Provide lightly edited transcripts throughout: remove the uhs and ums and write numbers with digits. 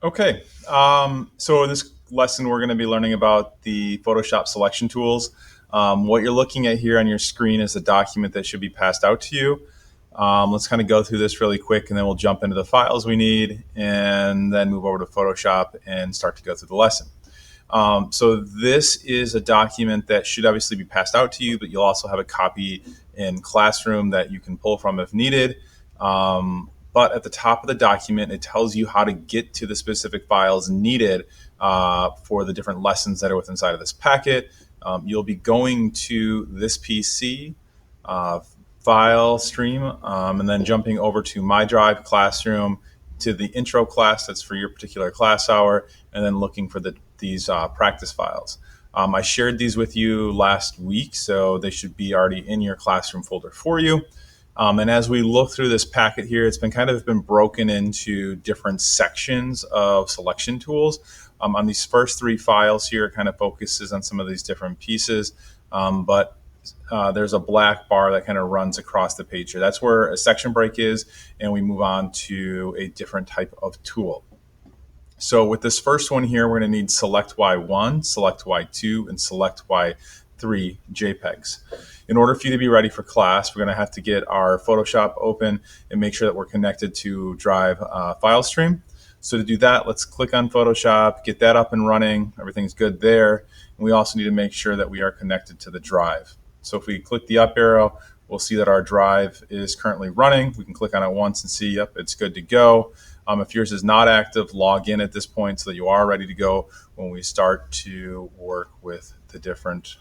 Okay, so in this lesson, we're going to be learning about the Photoshop selection tools. What you're looking at here on your screen is a document that should be passed out to you. Let's kind of go through this really quick, and then we'll jump into the files we need, and then move over to Photoshop and start to go through the lesson. So this is a document that should obviously be passed out to you, but you'll also have a copy in Classroom that you can pull from if needed. But at the top of the document, it tells you how to get to the specific files needed for the different lessons that are within inside of this packet. You'll be going to this PC, file stream, and then jumping over to My Drive Classroom to the intro class that's for your particular class hour, and then looking for these practice files. I shared these with you last week, so they should be already in your classroom folder for you. And as we look through this packet here, it's been broken into different sections of selection tools. On these first three files here, it kind of focuses on some of these different pieces, but there's a black bar that kind of runs across the page here. That's where a section break is, and we move on to a different type of tool. So with this first one here, we're going to need select Y1, select Y2, and select Y3 JPEGs. In order for you to be ready for class, we're going to have to get our Photoshop open and make sure that we're connected to Drive file stream. So to do that, let's click on Photoshop, get that up and running. Everything's good there. And we also need to make sure that we are connected to the drive. So if we click the up arrow, we'll see that our drive is currently running. We can click on it once and see, yep, it's good to go. If yours is not active, log in at this point so that you are ready to go when we start to work with the different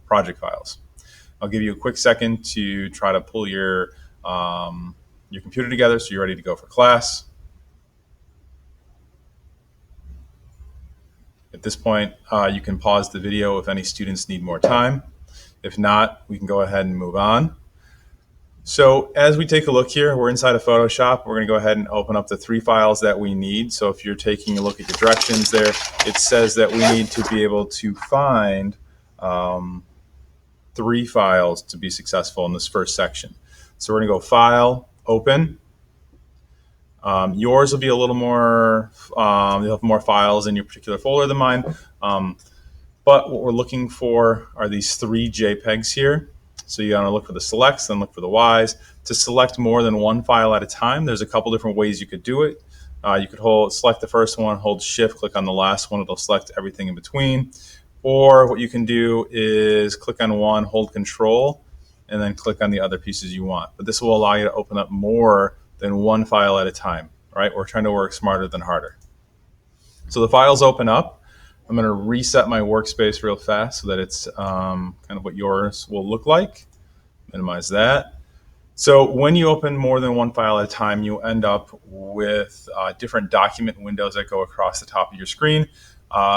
project files. I'll give you a quick second to try to pull your computer together so you're ready to go for class. At this point, you can pause the video if any students need more time. If not, we can go ahead and move on. So as we take a look here, we're inside of Photoshop. We're going to go ahead and open up the three files that we need. So if you're taking a look at your directions there, it says that we need to be able to find three files to be successful in this first section. So we're going to go File, Open. Yours will be a little more, you'll have more files in your particular folder than mine. But what we're looking for are these three JPEGs here. So you want to look for the selects, then look for the Ys. To select more than one file at a time, there's a couple different ways you could do it. You could select the first one, hold Shift, click on the last one. It'll select everything in between. Or what you can do is click on one, hold Control, and then click on the other pieces you want. But this will allow you to open up more than one file at a time. Right? We're trying to work smarter than harder. So the files open up. I'm going to reset my workspace real fast so that it's kind of what yours will look like. Minimize that. So when you open more than one file at a time, you end up with different document windows that go across the top of your screen.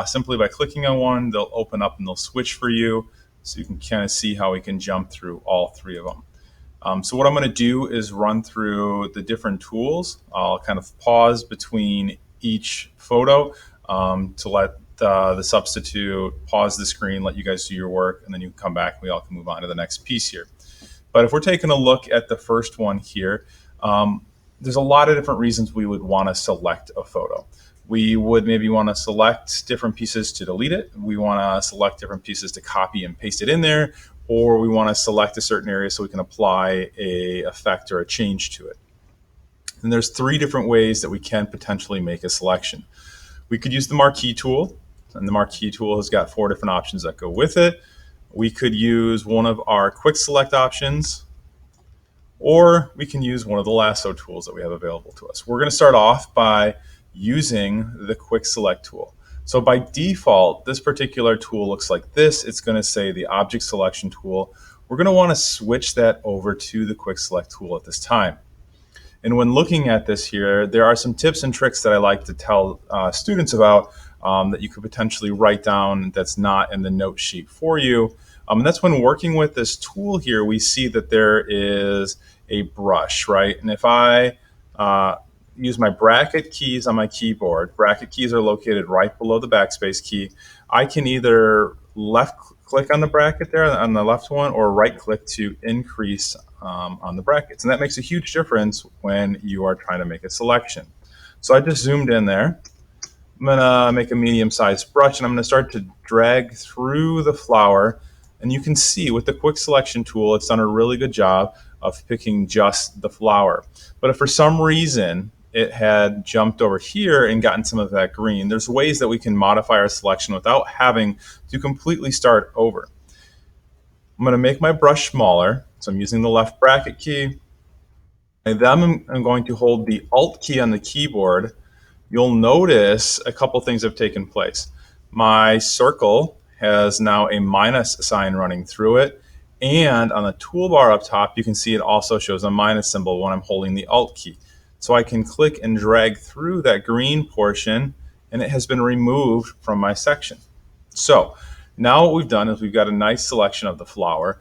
Simply by clicking on one, they'll open up and they'll switch for you. So you can kind of see how we can jump through all three of them. So what I'm going to do is run through the different tools. I'll kind of pause between each photo to let the substitute pause the screen, let you guys do your work, and then you can come back and we all can move on to the next piece here. But if we're taking a look at the first one here, there's a lot of different reasons we would want to select a photo. We would maybe want to select different pieces to delete it. We want to select different pieces to copy and paste it in there, or we want to select a certain area so we can apply a effect or a change to it. And there's three different ways that we can potentially make a selection. We could use the marquee tool, and the marquee tool has got four different options that go with it. We could use one of our quick select options, or we can use one of the lasso tools that we have available to us. We're going to start off by using the quick select tool. So by default, this particular tool looks like this. It's going to say the object selection tool. We're going to want to switch that over to the quick select tool at this time. And when looking at this here, there are some tips and tricks that I like to tell students about that you could potentially write down that's not in the note sheet for you. And that's when working with this tool here, we see that there is a brush, right? And if I use my bracket keys on my keyboard, bracket keys are located right below the backspace key. I can either left click on the bracket there on the left one, or right click to increase on the brackets. And that makes a huge difference when you are trying to make a selection. So I just zoomed in there. I'm gonna make a medium-sized brush and I'm gonna start to drag through the flower. And you can see with the quick selection tool, it's done a really good job of picking just the flower. But if for some reason it had jumped over here and gotten some of that green, there's ways that we can modify our selection without having to completely start over. I'm gonna make my brush smaller. So I'm using the left bracket key. And then I'm going to hold the Alt key on the keyboard. You'll notice a couple things have taken place. My circle has now a minus sign running through it. And on the toolbar up top, you can see it also shows a minus symbol when I'm holding the Alt key. So I can click and drag through that green portion, and it has been removed from my section. So now what we've done is we've got a nice selection of the flower.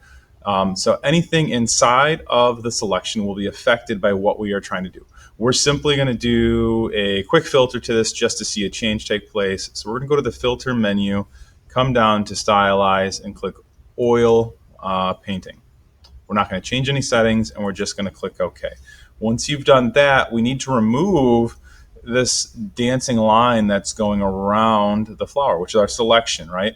So anything inside of the selection will be affected by what we are trying to do. We're simply going to do a quick filter to this just to see a change take place. So we're going to go to the filter menu, come down to stylize, and click oil painting. We're not going to change any settings, and we're just going to click OK. Once you've done that, we need to remove this dancing line that's going around the flower, which is our selection, right?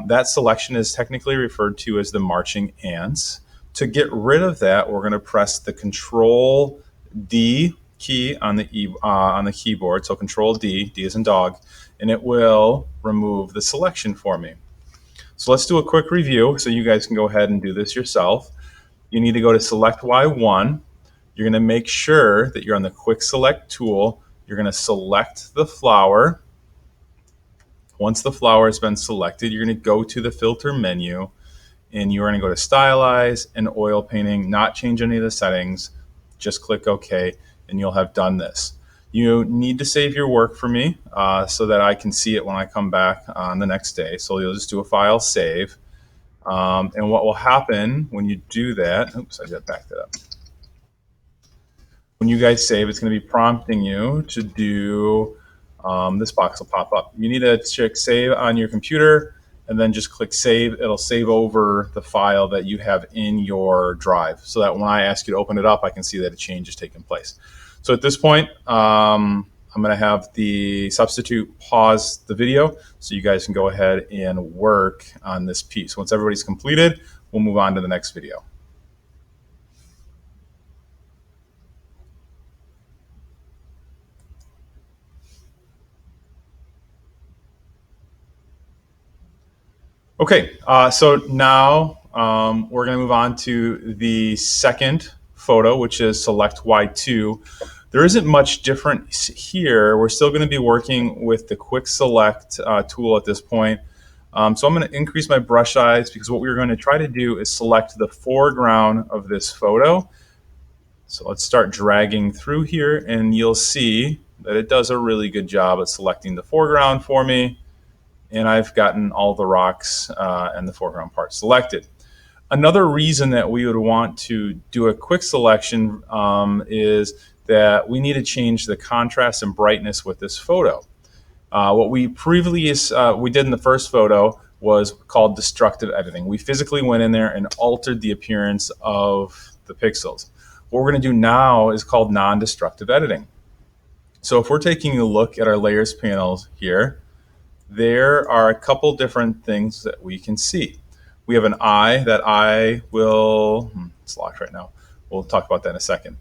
That selection is technically referred to as the marching ants. To get rid of that, we're going to press the Control D key on the keyboard. So Control D, D as in dog, and it will remove the selection for me. So let's do a quick review so you guys can go ahead and do this yourself. You need to go to Select Y1. You're going to make sure that you're on the Quick Select tool. You're going to select the flower. Once the flower has been selected, you're going to go to the filter menu and you're going to go to stylize and oil painting, not change any of the settings, just click OK, and you'll have done this. You need to save your work for me so that I can see it when I come back on the next day. So you'll just do a file save. And what will happen when you do that, oops, I just backed it up. When you guys save, it's going to be prompting you to do this box will pop up. You need to check save on your computer and then just click save. It'll save over the file that you have in your drive so that when I ask you to open it up, I can see that a change has taken place. So at this point, I'm going to have the substitute pause the video so you guys can go ahead and work on this piece. Once everybody's completed, we'll move on to the next video. Okay, so now we're going to move on to the second photo, which is select Y2. There isn't much different here. We're still going to be working with the quick select tool at this point. So I'm going to increase my brush size because what we're going to try to do is select the foreground of this photo. So let's start dragging through here and you'll see that it does a really good job at selecting the foreground for me. And I've gotten all the rocks and the foreground part selected. Another reason that we would want to do a quick selection is that we need to change the contrast and brightness with this photo. What we we did in the first photo was called destructive editing. We physically went in there and altered the appearance of the pixels. What we're going to do now is called non-destructive editing. So if we're taking a look at our layers panels here, there are a couple different things that we can see. We have an eye. That eye will, it's locked right now. We'll talk about that in a second.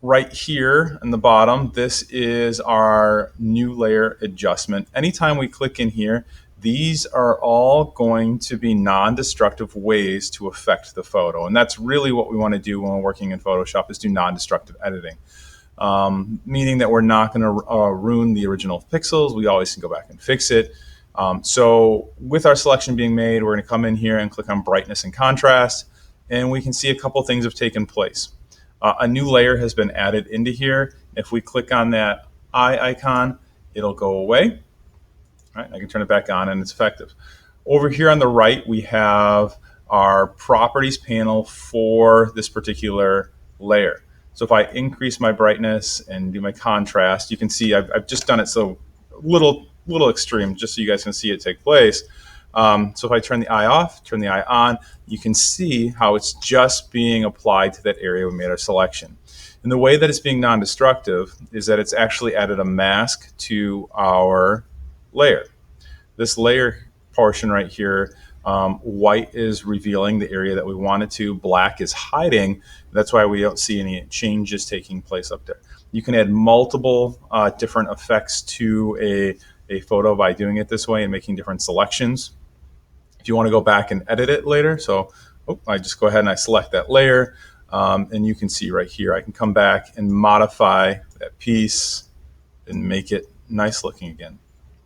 Right here in the bottom, this is our new layer adjustment. Anytime we click in here, these are all going to be non-destructive ways to affect the photo. And that's really what we want to do when we're working in Photoshop is do non-destructive editing. Meaning that we're not going to ruin the original pixels. We always can go back and fix it. So with our selection being made, we're going to come in here and click on brightness and contrast, and we can see a couple things have taken place. A new layer has been added into here. If we click on that eye icon, it'll go away. All right, I can turn it back on and it's effective. Over here on the right, we have our properties panel for this particular layer. So if I increase my brightness and do my contrast, you can see I've just done it so little extreme just so you guys can see it take place. So if I turn the eye off, turn the eye on, you can see how it's just being applied to that area we made our selection. And the way that it's being non-destructive is that it's actually added a mask to our layer. This layer portion right here, white is revealing the area that we wanted to, black is hiding. That's why we don't see any changes taking place up there. You can add multiple different effects to a photo by doing it this way and making different selections. If you want to go back and edit it later, so I just go ahead and I select that layer, and you can see right here, I can come back and modify that piece and make it nice looking again.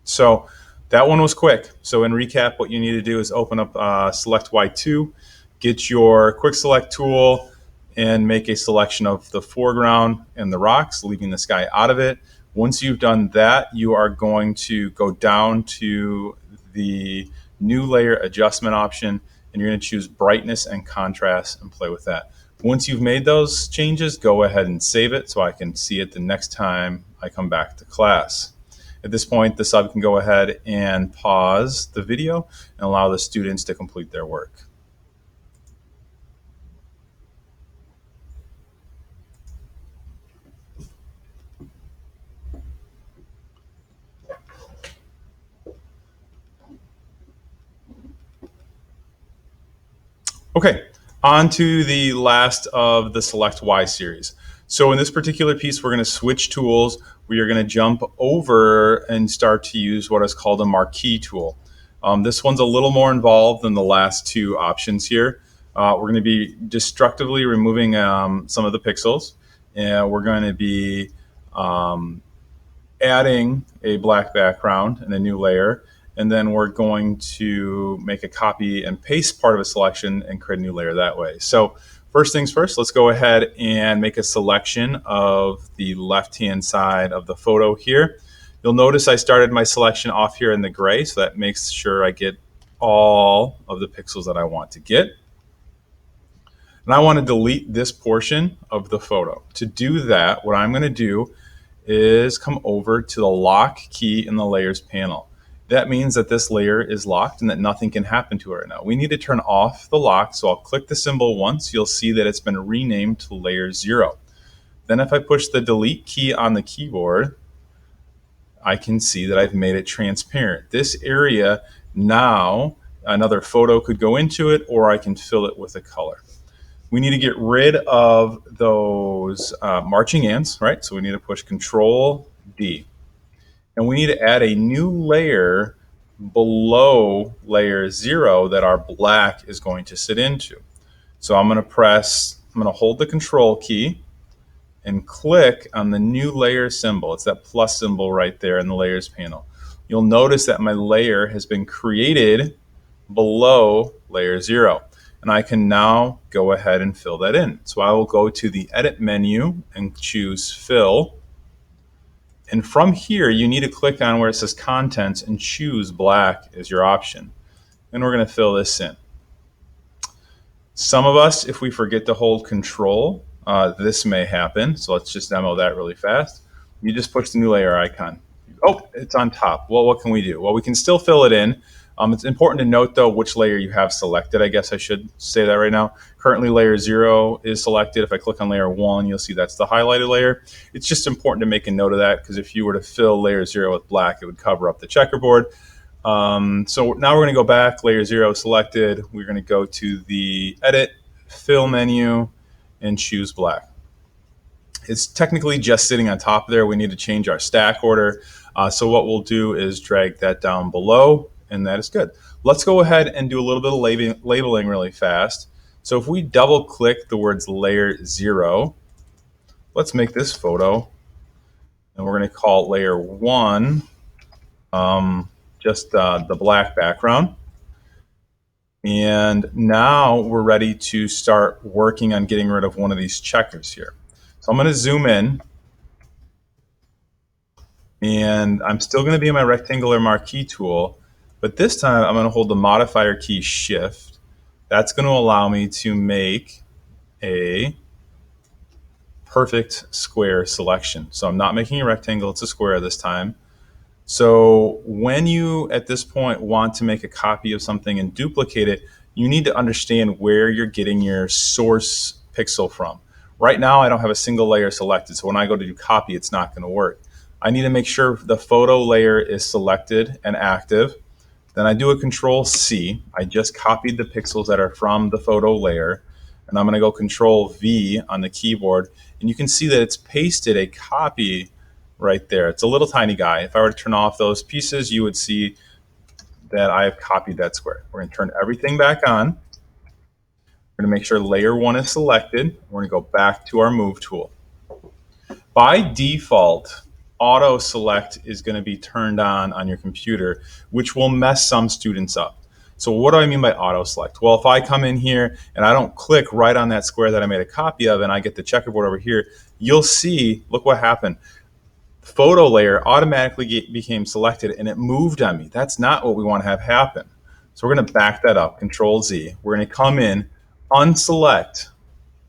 So that one was quick. So in recap, what you need to do is open up Select Y2, get your quick select tool, and make a selection of the foreground and the rocks, leaving the sky out of it. Once you've done that, you are going to go down to the new layer adjustment option, and you're going to choose brightness and contrast and play with that. Once you've made those changes, go ahead and save it so I can see it the next time I come back to class. At this point, the sub can go ahead and pause the video and allow the students to complete their work. Okay, on to the last of the Select Y series. So in this particular piece, we're going to switch tools. We are going to jump over and start to use what is called a marquee tool. This one's a little more involved than the last two options here. We're going to be destructively removing some of the pixels, and we're going to be adding a black background and a new layer. And then we're going to make a copy and paste part of a selection and create a new layer that way. So first things first, let's go ahead and make a selection of the left-hand side of the photo here. You'll notice I started my selection off here in the gray, so that makes sure I get all of the pixels that I want to get. And I want to delete this portion of the photo. To do that, what I'm going to do is come over to the lock key in the layers panel. That means that this layer is locked and that nothing can happen to it right now. We need to turn off the lock, so I'll click the symbol once. You'll see that it's been renamed to layer 0. Then if I push the delete key on the keyboard, I can see that I've made it transparent. This area now, another photo could go into it, or I can fill it with a color. We need to get rid of those marching ants, right? So we need to push Control D. And we need to add a new layer below layer 0 that our black is going to sit into. So I'm going to hold the Control key and click on the new layer symbol. It's that plus symbol right there in the layers panel. You'll notice that my layer has been created below layer 0. And I can now go ahead and fill that in. So I will go to the edit menu and choose fill. And from here, you need to click on where it says contents and choose black as your option. And we're going to fill this in. Some of us, if we forget to hold control, this may happen. So let's just demo that really fast. You just push the new layer icon. Oh, it's on top. Well, what can we do? Well, we can still fill it in. It's important to note, though, which layer you have selected. I guess I should say that right now. Currently, layer 0 is selected. If I click on layer 1, you'll see that's the highlighted layer. It's just important to make a note of that, because if you were to fill layer 0 with black, it would cover up the checkerboard. So now we're going to go back. Layer 0 selected. We're going to go to the Edit, Fill menu, and choose black. It's technically just sitting on top there. We need to change our stack order. So what we'll do is drag that down below. And that is good. Let's go ahead and do a little bit of labeling really fast. So if we double click the words layer 0, let's make this photo, and we're going to call it layer 1, just the black background. And now we're ready to start working on getting rid of one of these checkers here. So I'm going to zoom in. And I'm still going to be in my rectangular marquee tool. But this time, I'm going to hold the modifier key Shift. That's going to allow me to make a perfect square selection. So I'm not making a rectangle, it's a square this time. So when you, at this point, want to make a copy of something and duplicate it, you need to understand where you're getting your source pixel from. Right now, I don't have a single layer selected, so when I go to do copy, it's not going to work. I need to make sure the photo layer is selected and active. Then I do a Control C. I just copied the pixels that are from the photo layer, and I'm going to go Control V on the keyboard, and you can see that it's pasted a copy right there. It's a little tiny guy. If I were to turn off those pieces, you would see that I have copied that square. We're going to turn everything back on. We're going to make sure layer 1 is selected. We're going to go back to our Move tool. By default, auto select is going to be turned on your computer, which will mess some students up. So what do I mean by auto select? Well, if I come in here and I don't click right on that square that I made a copy of and I get the checkerboard over here, you'll see, look what happened. The photo layer automatically became selected and it moved on me. That's not what we want to have happen. So we're going to back that up, Control Z. We're going to come in, unselect,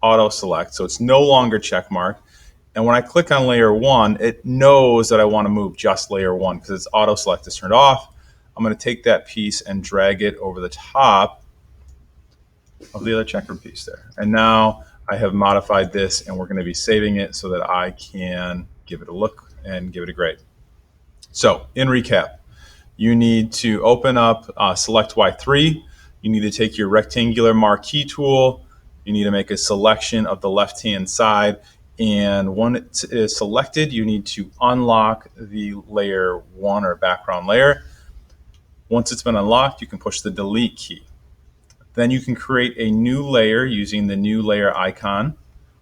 auto select. So it's no longer check mark. And when I click on layer 1, it knows that I want to move just layer 1 because its auto select is turned off. I'm going to take that piece and drag it over the top of the other checkered piece there. And now I have modified this and we're going to be saving it so that I can give it a look and give it a grade. So in recap, you need to open up Select Y3. You need to take your rectangular marquee tool. You need to make a selection of the left-hand side. And when it is selected, you need to unlock the layer 1 or background layer. Once it's been unlocked, you can push the delete key. Then you can create a new layer using the new layer icon.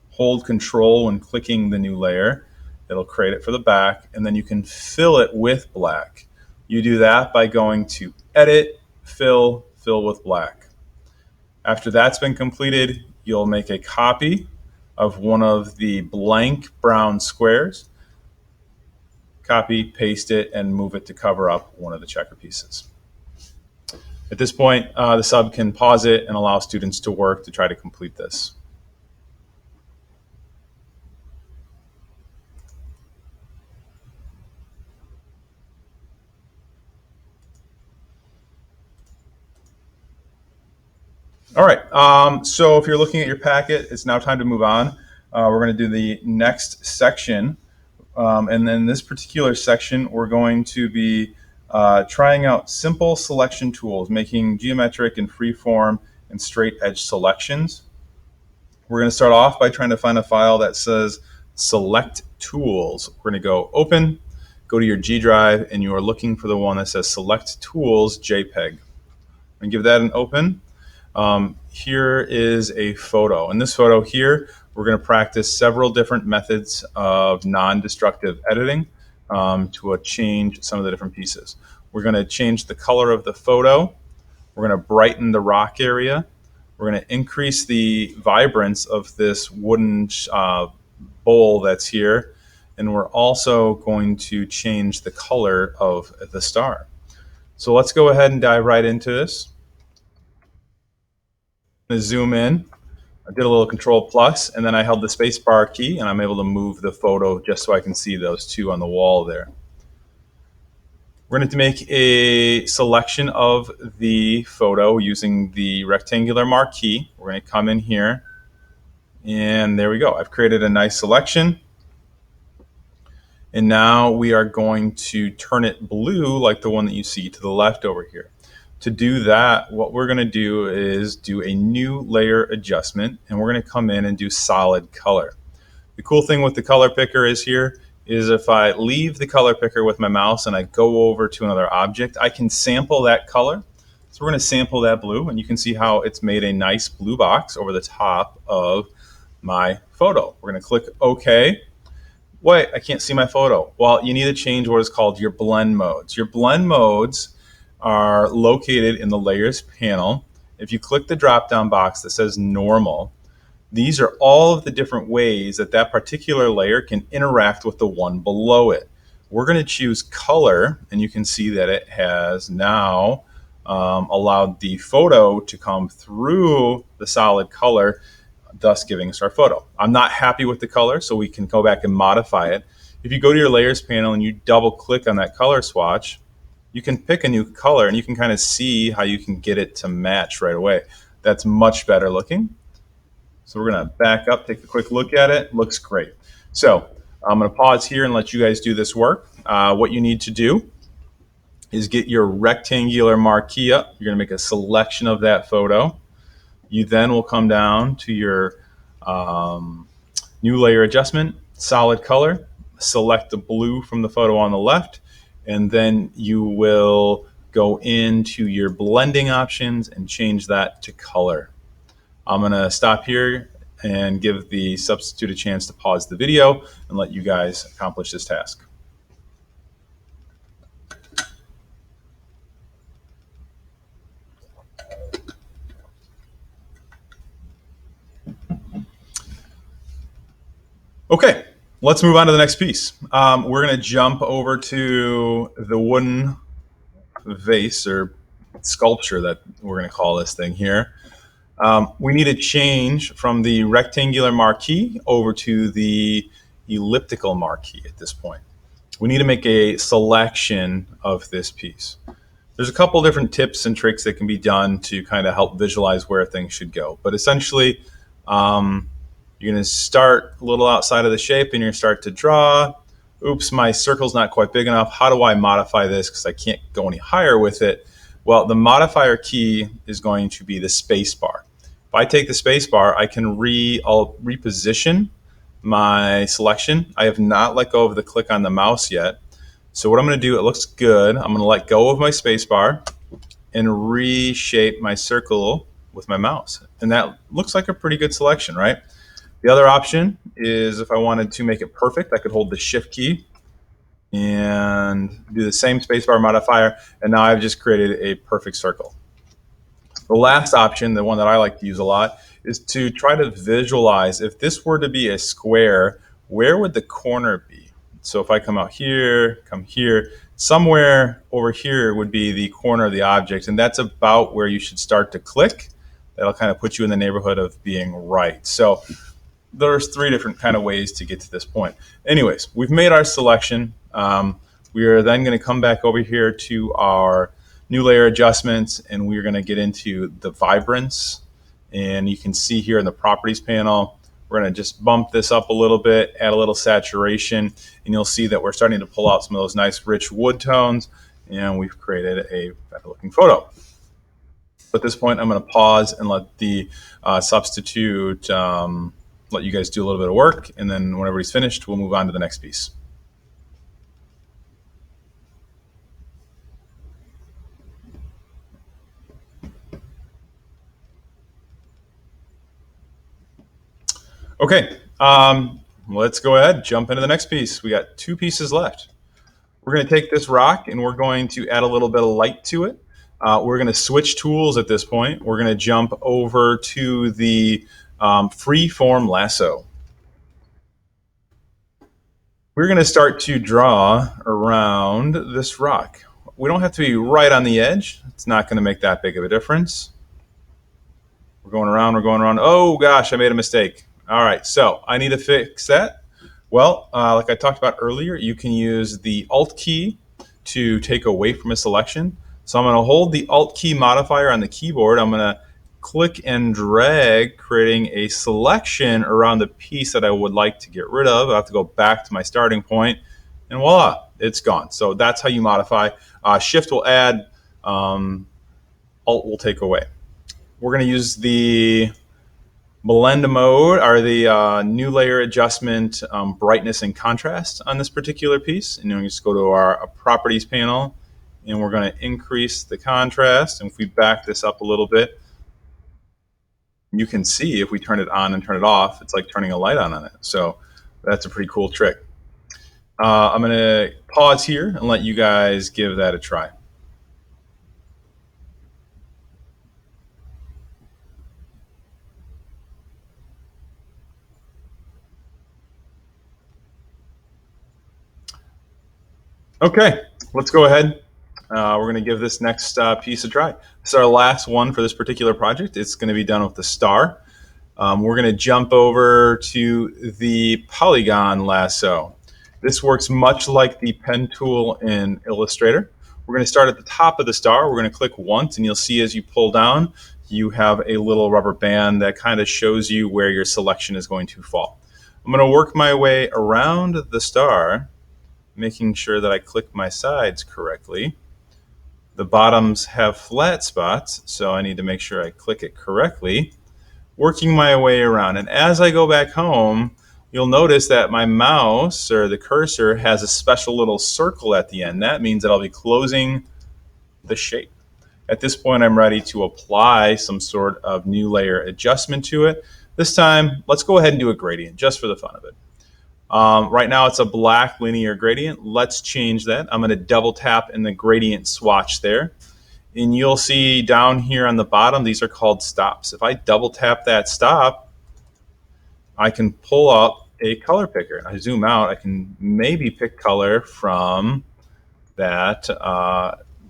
Hold Control when clicking the new layer. It'll create it for the back, and then you can fill it with black. You do that by going to Edit, Fill, Fill with Black. After that's been completed, you'll make a copy of one of the blank brown squares, copy, paste it, and move it to cover up one of the checker pieces. At this point, the sub can pause it and allow students to work to try to complete this. All right, so if you're looking at your packet, it's now time to move on. We're going to do the next section. And then this particular section, we're going to be trying out simple selection tools, making geometric and freeform and straight edge selections. We're going to start off by trying to find a file that says select tools. We're going to go open, go to your G drive, and you are looking for the one that says select tools JPEG. And give that an open. Here is a photo. In this photo here, we're going to practice several different methods of non-destructive editing to change some of the different pieces. We're going to change the color of the photo. We're going to brighten the rock area. We're going to increase the vibrance of this wooden bowl that's here. And we're also going to change the color of the star. So let's go ahead and dive right into this. I'm going to zoom in. I did a little Control plus, and then I held the space bar key, and I'm able to move the photo just so I can see those two on the wall there. We're going to make a selection of the photo using the rectangular marquee. We're going to come in here, and there we go. I've created a nice selection. And now we are going to turn it blue like the one that you see to the left over here. To do that, what we're going to do is do a new layer adjustment, and we're going to come in and do solid color. The cool thing with the color picker is here is if I leave the color picker with my mouse and I go over to another object, I can sample that color. So we're going to sample that blue, and you can see how it's made a nice blue box over the top of my photo. We're going to click OK. Wait, I can't see my photo. Well, you need to change what is called your blend modes. Your blend modes are located in the layers panel. If you click the drop down box that says normal, these are all of the different ways that that particular layer can interact with the one below it. We're going to choose color, and you can see that it has now allowed the photo to come through the solid color, thus giving us our photo. I'm not happy with the color, so we can go back and modify it. If you go to your layers panel and you double click on that color swatch, you can pick a new color and you can kind of see how you can get it to match right away. That's much better looking. So we're going to back up, take a quick look at it. Looks great. So I'm going to pause here and let you guys do this work. What you need to do is get your rectangular marquee up. You're going to make a selection of that photo. You then will come down to your new layer adjustment, solid color, select the blue from the photo on the left, and then you will go into your blending options and change that to color. I'm going to stop here and give the substitute a chance to pause the video and let you guys accomplish this task. Okay, let's move on to the next piece. We're going to jump over to the wooden vase or sculpture that we're going to call this thing here. We need to change from the rectangular marquee over to the elliptical marquee at this point. We need to make a selection of this piece. There's a couple different tips and tricks that can be done to kind of help visualize where things should go. But essentially, you're going to start a little outside of the shape and you're going to start to draw. Oops, my circle's not quite big enough. How do I modify this? Because I can't go any higher with it. Well, the modifier key is going to be the space bar. If I take the space bar, I can I'll reposition my selection. I have not let go of the click on the mouse yet. So what I'm going to do, it looks good. I'm going to let go of my space bar and reshape my circle with my mouse. And that looks like a pretty good selection, right? The other option is if I wanted to make it perfect, I could hold the shift key and do the same spacebar modifier, and now I've just created a perfect circle. The last option, the one that I like to use a lot, is to try to visualize if this were to be a square, where would the corner be? So if I come out here, come here, somewhere over here would be the corner of the object, and that's about where you should start to click. That'll kind of put you in the neighborhood of being right. So there's three different kind of ways to get to this point. Anyways, we've made our selection. We are then going to come back over here to our new layer adjustments, and we're going to get into the vibrance. And you can see here in the properties panel, we're going to just bump this up a little bit, add a little saturation, and you'll see that we're starting to pull out some of those nice rich wood tones, and we've created a better looking photo. At this point, I'm going to pause and let the substitute let you guys do a little bit of work, and then when everybody's finished, we'll move on to the next piece. Okay, let's go ahead, jump into the next piece. We got two pieces left. We're going to take this rock and we're going to add a little bit of light to it. We're going to switch tools at this point. We're going to jump over to the free-form lasso. We're going to start to draw around this rock. We don't have to be right on the edge. It's not going to make that big of a difference. We're going around, we're going around. Oh gosh, I made a mistake. All right, so I need to fix that. Well, like I talked about earlier, you can use the Alt key to take away from a selection. So I'm going to hold the Alt key modifier on the keyboard. I'm going to click and drag, creating a selection around the piece that I would like to get rid of. I have to go back to my starting point, and voila, it's gone. So that's how you modify. Shift will add, Alt will take away. We're going to use the blend mode, or the new layer adjustment, brightness and contrast on this particular piece. And then we just go to our properties panel, and we're going to increase the contrast. And if we back this up a little bit, you can see if we turn it on and turn it off, it's like turning a light on it. So that's a pretty cool trick. I'm going to pause here and let you guys give that a try. Okay, let's go ahead. We're going to give this next piece a try. This is our last one for this particular project. It's going to be done with the star. We're going to jump over to the polygon lasso. This works much like the pen tool in Illustrator. We're going to start at the top of the star. We're going to click once, and you'll see as you pull down, you have a little rubber band that kind of shows you where your selection is going to fall. I'm going to work my way around the star, making sure that I click my sides correctly. The bottoms have flat spots, so I need to make sure I click it correctly. Working my way around. And as I go back home, you'll notice that my mouse or the cursor has a special little circle at the end. That means that I'll be closing the shape. At this point, I'm ready to apply some sort of new layer adjustment to it. This time, let's go ahead and do a gradient just for the fun of it. Right now, it's a black linear gradient. Let's change that. I'm going to double tap in the gradient swatch there. And you'll see down here on the bottom, these are called stops. If I double tap that stop, I can pull up a color picker. I zoom out, I can maybe pick color from that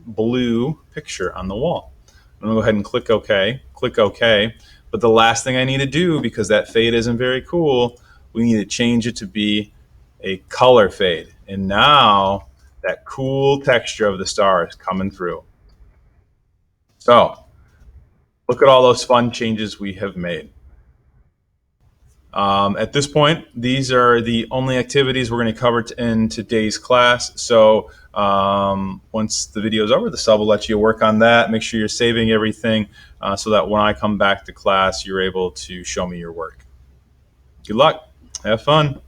blue picture on the wall. I'm gonna go ahead and click OK, click OK. But the last thing I need to do, because that fade isn't very cool, we need to change it to be a color fade. And now that cool texture of the star is coming through. So look at all those fun changes we have made. At this point, these are the only activities we're going to cover in today's class. So once the video is over, the sub will let you work on that. Make sure you're saving everything so that when I come back to class, you're able to show me your work. Good luck. Have fun.